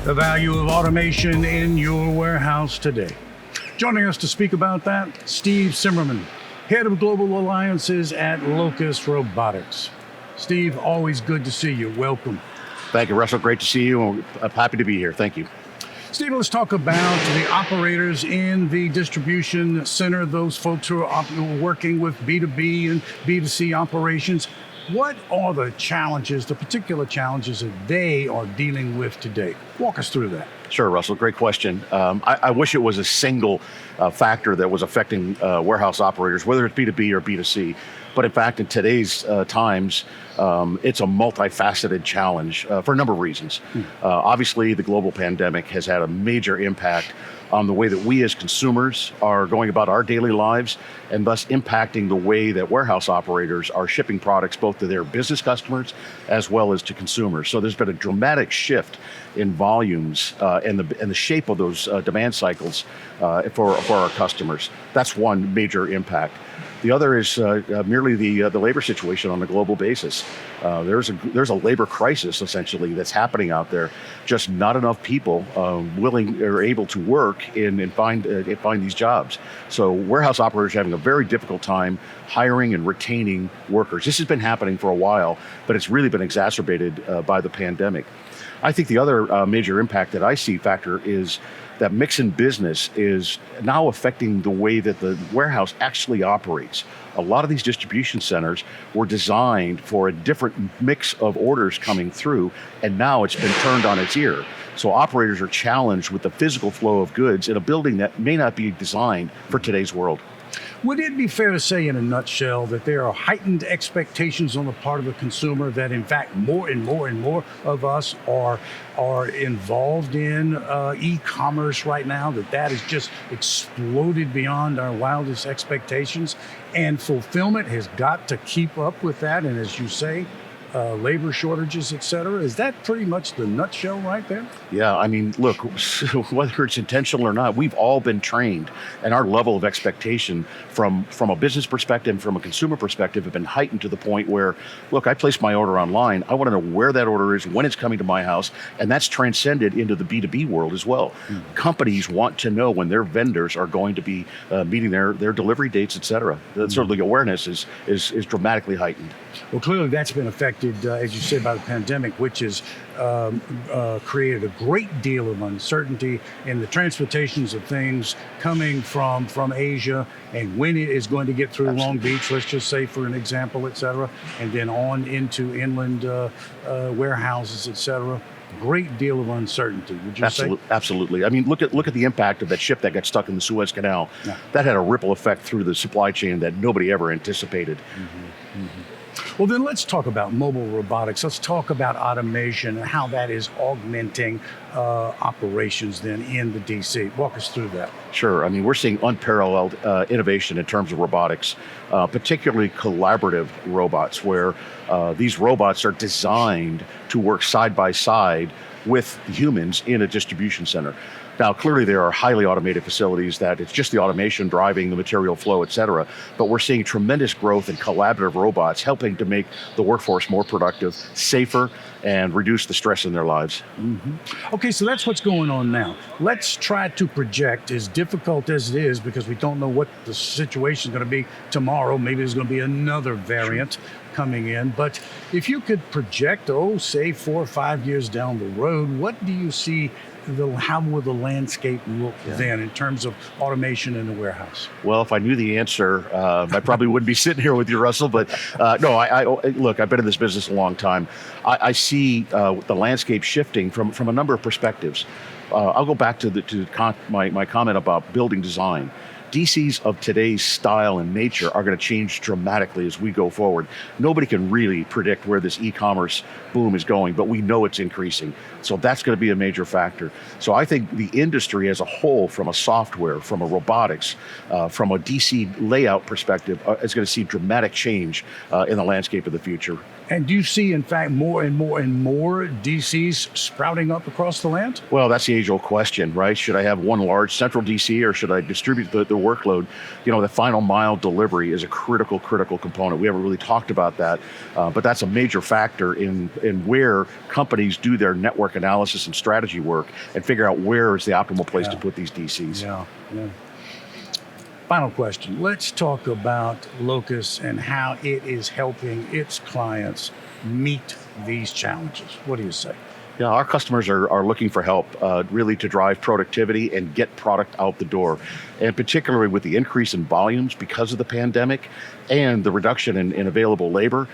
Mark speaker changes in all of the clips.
Speaker 1: The value of automation in your warehouse today. Joining us to speak about that, Steve Simmerman, Head of Global Alliances at Locus Robotics. Steve, always good to see you. Welcome.
Speaker 2: Thank you, Russell. Great to see you. I'm happy to be here. Thank you.
Speaker 1: Steve, let's talk about the operators in the distribution center, those folks who are working with B2B and B2C operations. What are the challenges, the particular challenges that they are dealing with today? Walk us through that.
Speaker 2: Sure, Russell, great question. I wish it was a single factor that was affecting warehouse operators, whether it's B2B or B2C. But in fact, in today's times, it's a multifaceted challenge for a number of reasons. Obviously, the global pandemic has had a major impact on the way that we as consumers are going about our daily lives, and thus impacting the way that warehouse operators are shipping products both to their business customers as well as to consumers. So there's been a dramatic shift in volumes and the shape of those demand cycles for our customers. That's one major impact. The other is merely the labor situation on a global basis. There's a labor crisis essentially that's happening out there. Just not enough people willing or able to work and find these jobs. So warehouse operators are having a very difficult time hiring and retaining workers. This has been happening for a while, but it's really been exacerbated by the pandemic. I think the other major impact that I see factor is that mix in business is now affecting the way that the warehouse actually operates. A lot of these distribution centers were designed for a different mix of orders coming through, and now it's been turned on its ear. So operators are challenged with the physical flow of goods in a building that may not be designed for today's world.
Speaker 1: Would it be fair to say in a nutshell that there are heightened expectations on the part of the consumer that in fact more and more and more of us are involved in e-commerce right now, that has just exploded beyond our wildest expectations, and fulfillment has got to keep up with that, and as you say, labor shortages, et cetera? Is that pretty much the nutshell right there?
Speaker 2: Yeah, I mean, look, whether it's intentional or not, we've all been trained, and our level of expectation from a business perspective, from a consumer perspective, have been heightened to the point where, look, I place my order online, I want to know where that order is, when it's coming to my house, and that's transcended into the B2B world as well. Companies want to know when their vendors are going to be meeting their delivery dates, et cetera. Sort of the awareness is dramatically heightened.
Speaker 1: Well, clearly that's been affected, as you said, by the pandemic, which has created a great deal of uncertainty in the transportations of things coming from Asia, and when it is going to get through Long Beach, let's just say for an example, et cetera, and then on into inland warehouses, et cetera. Great deal of uncertainty, would you say?
Speaker 2: Absolutely. I mean, look at the impact of that ship that got stuck in the Suez Canal. Yeah. That had a ripple effect through the supply chain that nobody ever anticipated.
Speaker 1: Well, then let's talk about mobile robotics. Let's talk about automation and how that is augmenting operations then in the DC. Walk us through that.
Speaker 2: Sure. I mean, we're seeing unparalleled innovation in terms of robotics, particularly collaborative robots, where these robots are designed to work side by side with humans in a distribution center. Now, clearly there are highly automated facilities that it's just the automation driving the material flow, et cetera, but we're seeing tremendous growth in collaborative robots helping to make the workforce more productive, safer, and reduce the stress in their lives.
Speaker 1: Okay, so that's what's going on now. Let's try to project, as difficult as it is, because we don't know what the situation is going to be tomorrow. Maybe there's going to be another variant coming in, but if you could project, say 4 or 5 years down the road, what do you see, how will the landscape look then in terms of automation in the warehouse?
Speaker 2: Well, if I knew the answer, I probably wouldn't be sitting here with you, Russell, but no, look, I've been in this business a long time. I see the landscape shifting from a number of perspectives. I'll go back to my comment about building design. DCs of today's style and nature are going to change dramatically as we go forward. Nobody can really predict where this e-commerce boom is going, but we know it's increasing. So that's going to be a major factor. So I think the industry as a whole, from a software, from a robotics, from a DC layout perspective, is going to see dramatic change in the landscape of the future.
Speaker 1: And do you see, in fact, more and more and more DCs sprouting up across the land?
Speaker 2: Well, that's the age-old question, right? Should I have one large central DC, or should I distribute the workload? The final mile delivery is a critical component. We haven't really talked about that, but that's a major factor in where companies do their network analysis and strategy work and figure out where is the optimal place to put these DCs.
Speaker 1: Yeah. Final question. Let's talk about Locus and how it is helping its clients meet these challenges. What do you say?
Speaker 2: Yeah, our customers are looking for help really to drive productivity and get product out the door. And particularly with the increase in volumes because of the pandemic and the reduction in available labor,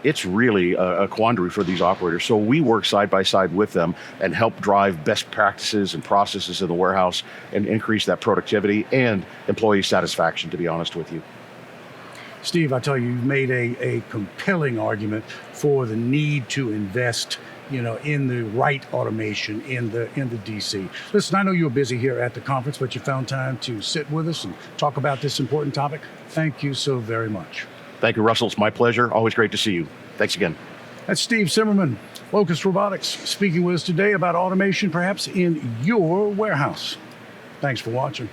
Speaker 2: it's really a quandary for these operators. So we work side by side with them and help drive best practices and processes in the warehouse and increase that productivity and employee satisfaction, to be honest with you.
Speaker 1: Steve, I tell you, you've made a compelling argument for the need to invest in the right automation in the DC. Listen, I know you were busy here at the conference, but you found time to sit with us and talk about this important topic. Thank you so very much.
Speaker 2: Thank you, Russell. It's my pleasure. Always great to see you. Thanks again.
Speaker 1: That's Steve Simmerman, Locus Robotics, speaking with us today about automation perhaps in your warehouse. Thanks for watching.